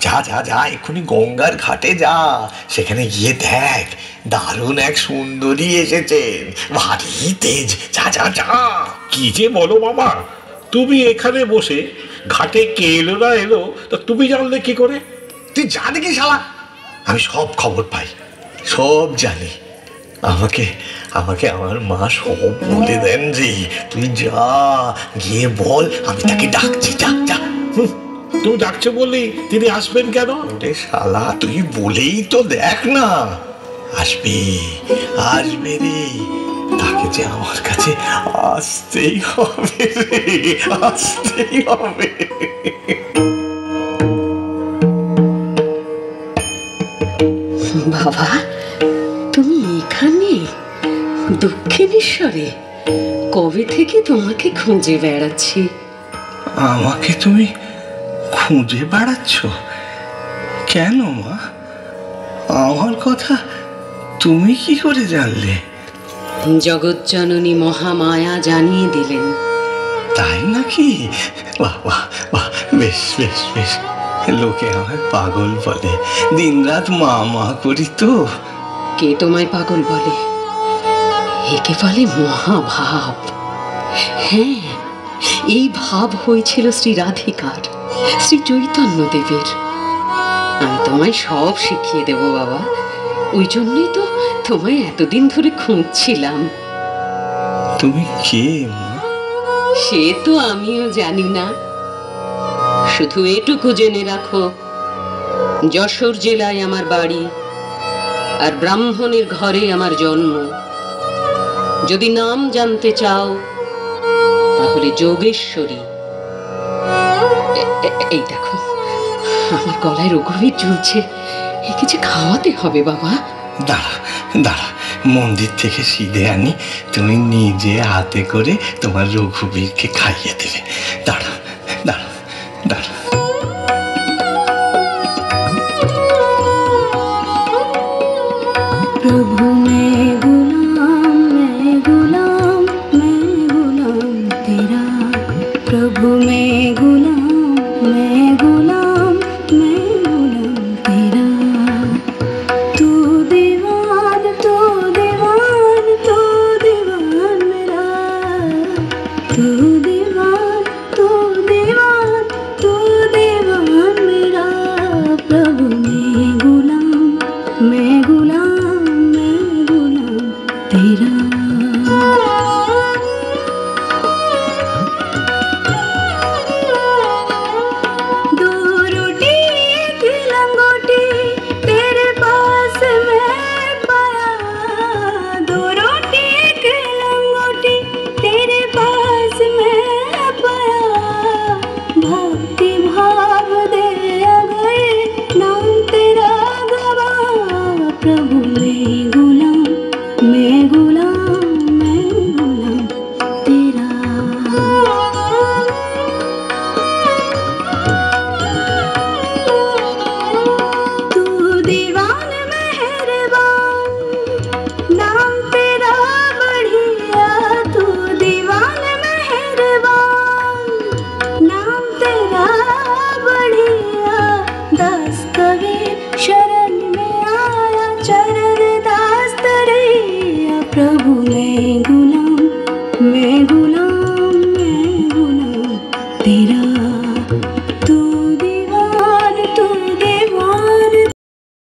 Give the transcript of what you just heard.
যা যা যা, এক্ষুনি গঙ্গার ঘাটে যা, সেখানে গিয়ে দেখ দারুণ এক সুন্দরী এসেছেন, ভারী তেজ। যা যা যা। কি যে বলো বাবা, তুমি এখানে বসে ঘাটে কে এলো না এলো তা তুমি জানলে কি করে? তুই যা দেখি শালা, আমি সব খবর পাই, সব জানি। আমাকে আমাকে আমার মা সব বলে দেন রে। তুই যা, গিয়ে বল আমি তাকে ডাকছি। যা যা। তুমি ডাকছো বললেই তিনি আসবেন কেন? ওরে শালা, তুই বলেই তো দেখ না। আসবে আসবে রে, তাকে যে আমার কাছে আসতেই হবে রে, আসতেই হবে। বাবা, তুমি এখানে দক্ষিণেশ্বরে? কবে থেকে তোমাকে খুঁজে বেড়াচ্ছি। আমাকে তুমি খুঁজে বেড়াচ্ছ কেন মা? আমার কথা তুমি কি করে জানলে? জগৎজননী মহামায়া জানিয়ে দিলেন। তাই নাকি? বাহ বাহ বাহ, বেশ বেশ বেশ। লোকে আমায় পাগল বলে, দিনরাত মা মা করি তো। কে তোমায় পাগল বলে? একে বলে মহাভাব। হ্যাঁ, এই ভাব হয়েছিল শ্রী রাধিকার, শ্রী চৈতন্য দেবের। আমি তোমায় সব শিখিয়ে দেব বাবা, ওই জন্যই তো তোমায় এতদিন ধরে খুঁজছিলাম। তুমি কে মা? সে তো আমিও জানি না, শুধু এটুকু জেনে রাখো, যশোর জেলায় আমার বাড়ি, আর ব্রাহ্মণের ঘরে আমার জন্ম। যদি নাম জানতে চাও তাহলে যোগেশ্বরী। এই দেখো, আমার গলায় রঘুবীর ঝুলছে, একে যে খাওয়াতে হবে বাবা। দাঁড়া দাঁড়া, মন্দির থেকে সিধে আনি, তুমি নিজে হাতে করে তোমার রঘুবীরকে খাইয়ে দেবে। দাঁড়া দাঁড়া দাঁড়া।